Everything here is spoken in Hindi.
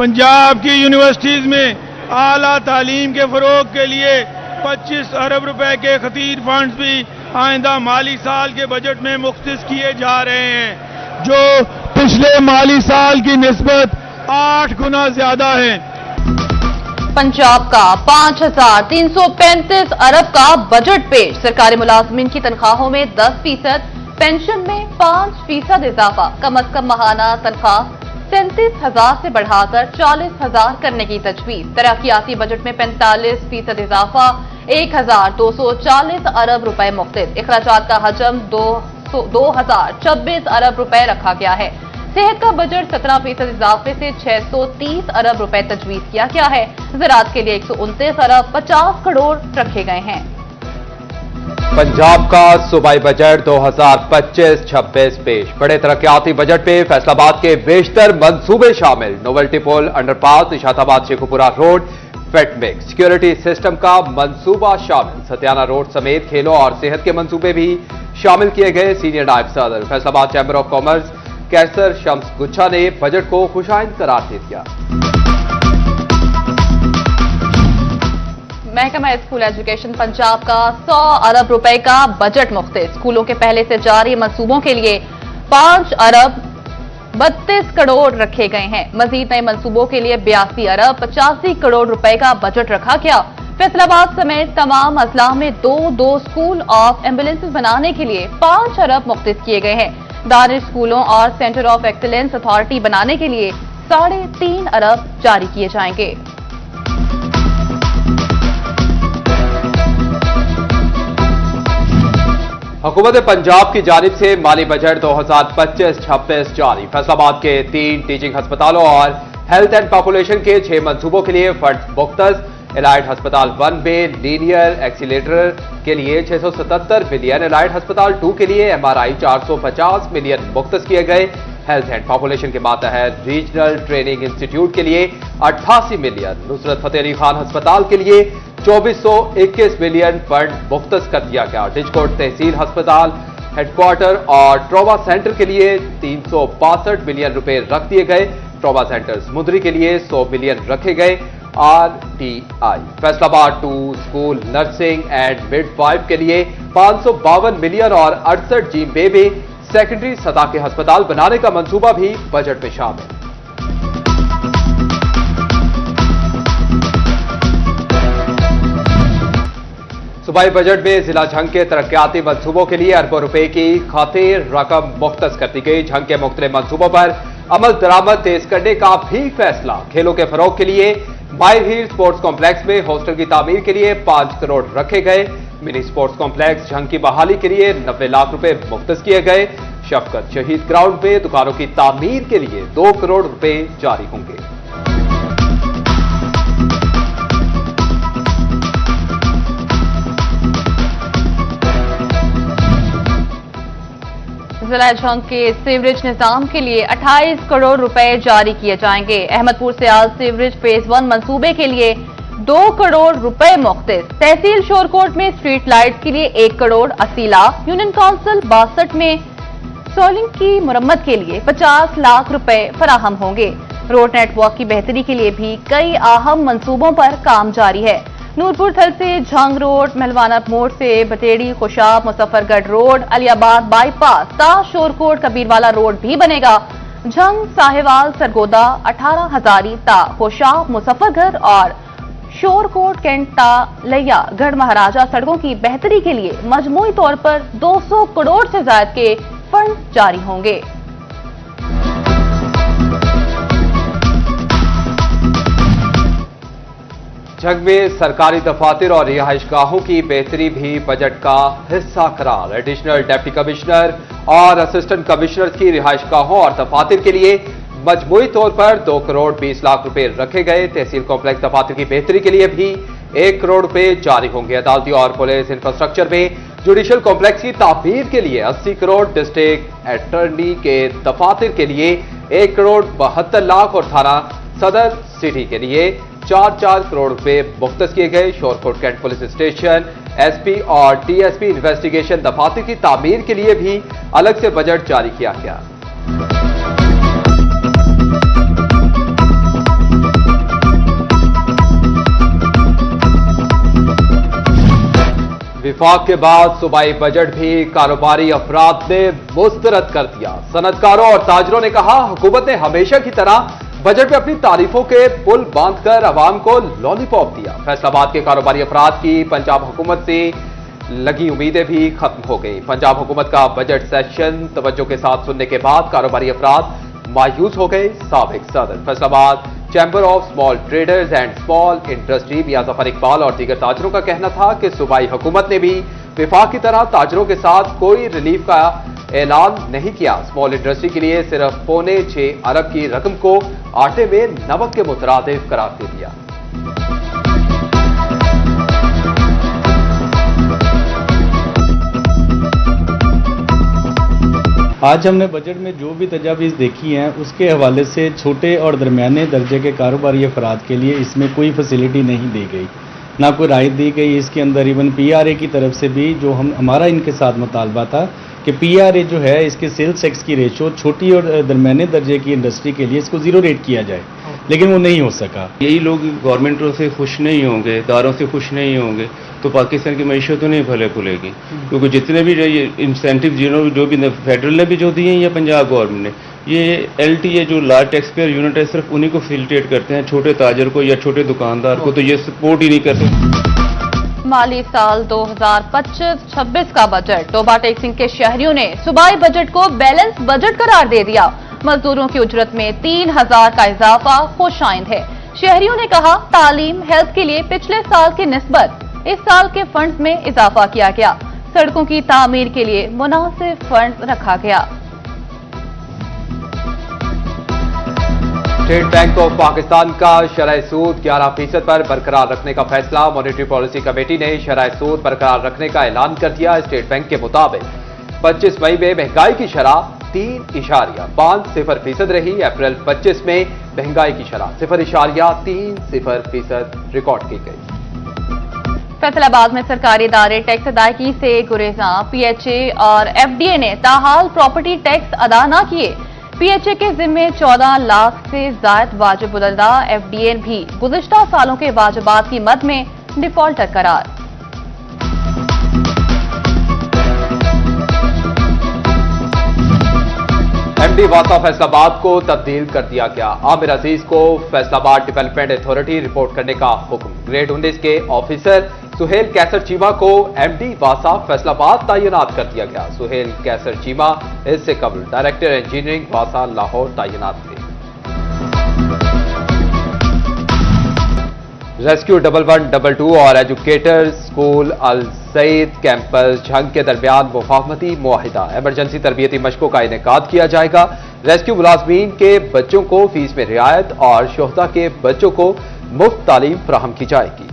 पंजाब की यूनिवर्सिटीज़ में आला तालीम के फ़रोग के लिए 25 अरब रुपए के खतीर फंड्स भी आइंदा माली साल के बजट में मुख्तस किए जा रहे हैं, जो पिछले माली साल की निस्बत 8 गुना ज्यादा है। पंजाब का 5,335 अरब का बजट पेश। सरकारी मुलाजमीन की तनख्वाहों में 10%, पेंशन में 5% इजाफा। कम अज कम माहाना तनख्वाह 37,000 से बढ़ाकर 40,000 करने की तजवीज। तरक्याती बजट में 45% इजाफा, 1,240 अरब रुपए मुख्तलिफ। अखराजात का हजम 2,026 अरब रुपए रखा गया है। सेहत का बजट 17% इजाफे से 630 अरब रुपए तजवीज किया गया है। ज़राअत के लिए 129 अरब 50 करोड़ रखे गए हैं। पंजाब का सूबाई बजट 2025-26 पेश। बड़े तरक्याती बजट में फैसलाबाद के बेशतर मंसूबे शामिल। नोवेल्टी पुल, अंडरपास, निशाताबाद शेखुपुरा रोड, फेटमिक, सिक्योरिटी सिस्टम का मंसूबा शामिल। सत्याना रोड समेत खेलों और सेहत के मंसूबे भी शामिल किए गए। सीनियर नायब सदर फैसलाबाद चैंबर ऑफ कॉमर्स कैसर शम्स गुच्छा ने बजट को खुशाइंद करार दे दिया। महकमा स्कूल एजुकेशन पंजाब का 100 अरब रुपए का बजट मुख्तस। स्कूलों के पहले से जारी मंसूबों के लिए 5 अरब 32 करोड़ रखे गए हैं। मजीद नए मंसूबों के लिए 82 अरब 85 करोड़ रुपए का बजट रखा गया। फैसलाबाद समेत तमाम अजला में 2 स्कूल ऑफ एम्बुलेंसेज बनाने के लिए 5 अरब मुख्तस किए गए हैं। दानिश स्कूलों और सेंटर ऑफ एक्सीलेंस अथॉरिटी बनाने के लिए 3.5 अरब जारी किए जाएंगे। हुकूमत पंजाब की जानिब से माली बजट 2025-26 जारी। फैसलाबाद के 3 टीचिंग अस्पतालों और हेल्थ एंड पॉपुलेशन के 6 मंसूबों के लिए फंड मुख्तस। एलाइड अस्पताल 1 में लीनियर एक्सीलेटर के लिए 677 मिलियन, एलाइड अस्पताल 2 के लिए MRI 450 मिलियन मुख्तस किए गए। हेल्थ एंड पॉपुलेशन के मातहत रीजनल ट्रेनिंग इंस्टीट्यूट के लिए 88 मिलियन, नुसरत फतेह अली खान अस्पताल के लिए 2421 मिलियन फंड मुख्तस कर दिया गया। डिजकोट तहसील अस्पताल हेडक्वार्टर और ट्रॉमा सेंटर के लिए 362 मिलियन रुपए रख दिए गए। ट्रॉमा सेंटर समुद्री के लिए 100 मिलियन रखे गए। RTI Faisalabad 2 school nursing and midwife के लिए 552 मिलियन और 68 जी बेबी सेकेंडरी सतह के अस्पताल बनाने का मंसूबा भी बजट में शामिल। सूबाई बजट में जिला झंग के तरक्याती मंसूबों के लिए अरबों रुपए की खातिर रकम मुख्तस कर दी गई। झंग के मुख्तलिफ मंसूबों पर अमल दरामद तेज करने का भी फैसला। खेलों के फरोग के लिए माहिर हीर स्पोर्ट्स कॉम्प्लेक्स में हॉस्टल की तामीर के लिए 5 करोड़ रखे गए। मिनी स्पोर्ट्स कॉम्प्लेक्स झंग की बहाली के लिए 90 लाख रुपए मुख्तस किए गए। शफकत शहीद ग्राउंड में दुकानों की तामीर के लिए 2 करोड़ रुपए जारी होंगे। जिला झंग के सीवरेज निजाम के लिए 28 करोड़ रुपए जारी किए जाएंगे। अहमदपुर से आज सीवरेज फेज 1 मंसूबे के लिए 2 करोड़ रुपए मुख्तस। तहसील शोरकोट में स्ट्रीट लाइट्स के लिए 1 करोड़ 80 लाख। यूनियन काउंसिल 62 में सोलिंग की मुरम्मत के लिए 50 लाख रुपए फराहम होंगे। रोड नेटवर्क की बेहतरी के लिए भी कई अहम मंसूबों पर काम जारी है। नूरपुर थल से झंग रोड, महलवाना मोड़ से बतेड़ी, खुशाब, मुजफ्फरगढ़ रोड, अलियाबाद बाईपास, ताश शोरकोट, कबीरवाला रोड भी बनेगा। झंग, साहिवाल, सरगोदा, 18 हजारी ता खुशाब, मुजफ्फरगढ़ और शोरकोट, कैंटा, लैया, गढ़ महाराजा सड़कों की बेहतरी के लिए मजमूई तौर पर 200 करोड़ से ज्यादा के फंड जारी होंगे। झंग में सरकारी दफातर और रिहाइशगाहों की बेहतरी भी बजट का हिस्सा करार। एडिशनल डिप्टी कमिश्नर और असिस्टेंट कमिश्नर की रिहाइशगाहों और दफातर के लिए मजमूई तौर पर 2 करोड़ 20 लाख रुपए रखे गए। तहसील कॉम्प्लेक्स दफातर की बेहतरी के लिए भी 1 करोड़ रुपए जारी होंगे। अदालती और पुलिस इंफ्रास्ट्रक्चर में जुडिशल कॉम्प्लेक्स की तामीर के लिए 80 करोड़, डिस्ट्रिक्ट अटॉर्नी के दफातर के लिए 1 करोड़ 72 लाख और थाना सदर सिटी के लिए 4 करोड़ रुपए मुख्तस किए गए। Shorkot cantt police station, SP और टीएसपी इन्वेस्टिगेशन दफातर की तामीर के लिए भी अलग से बजट जारी किया गया। विफाक के बाद सूबाई बजट भी कारोबारी अफराद ने मुस्तरद कर दिया। सनतकारों और ताजरों ने कहा, हुकूमत ने हमेशा की तरह बजट में अपनी तारीफों के पुल बांधकर अवाम को लॉलीपॉप दिया। फैसलाबाद के कारोबारी अफराद की पंजाब हुकूमत से लगी उम्मीदें भी खत्म हो गई। पंजाब हुकूमत का बजट सेशन तवज्जो के साथ सुनने के बाद कारोबारी अफराद मायूस हो गए। साबिक सदर Faisalabad chamber of small traders and small industry Mian Zafar Iqbal और दीगर ताजरों का कहना था कि सूबाई हुकूमत ने भी विफाक की तरह ताजरों के साथ कोई रिलीफ का ऐलान नहीं किया। स्मॉल इंडस्ट्री के लिए सिर्फ 5.25 अरब की रकम को आटे में नमक के मुतरादिफ करार दे दिया। आज हमने बजट में जो भी तजावीज़ देखी हैं उसके हवाले से छोटे और दरमियाने दर्जे के कारोबारी अफराद के लिए इसमें कोई फैसिलिटी नहीं दी गई, ना कोई राहत दी गई। इसके अंदर इवन PRA की तरफ से भी जो हमारा इनके साथ मुतालबा था कि PRA जो है इसके सेल्स टैक्स की रेशो छोटी और दरमियाने दर्जे की इंडस्ट्री के लिए इसको 0 रेट किया जाए, लेकिन वो नहीं हो सका। यही लोग गवर्नमेंटों से खुश नहीं होंगे, इदारों से खुश नहीं होंगे तो पाकिस्तान की मैशत तो नहीं भले खुलेगी, क्योंकि जितने भी इंसेंटिव जो भी फेडरल ने भी जो दिए हैं या पंजाब गवर्नमेंट ने, ये LTA जो लार्ज टैक्स पेयर यूनिट है सिर्फ उन्हीं को फैसिलिटेट करते हैं, छोटे ताजर को या छोटे दुकानदार को तो ये सपोर्ट ही नहीं करते। माली साल 2025-26 का बजट तोबा टैक्सिंग के शहरियों ने सूबाई बजट को बैलेंस बजट करार दे दिया। मजदूरों की उजरत में 3000 का इजाफा खुशाइंद है। शहरियों ने कहा, तालीम हेल्थ के लिए पिछले साल की निस्बत इस साल के फंड्स में इजाफा किया गया। सड़कों की तामीर के लिए मुनासिब फंड रखा गया। स्टेट बैंक ऑफ पाकिस्तान का शरह सूद 11% पर बरकरार रखने का फैसला। मॉनेटरी पॉलिसी कमेटी ने शरह सूद बरकरार रखने का ऐलान कर दिया। स्टेट बैंक के मुताबिक 25 मई में महंगाई की शरह 3.50% रही। अप्रैल 25 में महंगाई की शरह 0.30% रिकॉर्ड की गई। फैसलाबाद में सरकारी इदारे टैक्स अदायगी से गुरेजा। PHA और FDA ने ताहाल प्रॉपर्टी टैक्स अदा न किए। PHA के जिम्मे 14 लाख से जायद वाजिब अदा। FDA भी गुज़िश्ता सालों के वाजिबात की मद में डिफॉल्टर करार। MD वासा फैसलाबाद को तब्दील कर दिया गया। आमिर अजीज को फैसलाबाद डेवलपमेंट अथॉरिटी रिपोर्ट करने का हुक्म। ग्रेड 19 के ऑफिसर सुहेल कैसर चीमा को MD वासा फैसलाबाद तैनात कर दिया गया। सुहेल कैसर चीमा इससे कबल डायरेक्टर इंजीनियरिंग वासा लाहौर तैनात थे। रेस्क्यू 1112 और एजुकेटर स्कूल अल सईद कैंपस झंग के दरमियान मुफाहमती मुआहिदा। इमरजेंसी तरबियती मशकों का इनेकाद किया जाएगा। रेस्क्यू मुलाजमीन के बच्चों को फीस में रियायत और शोहदा के बच्चों को मुफ्त तालीम फराहम की जाएगी।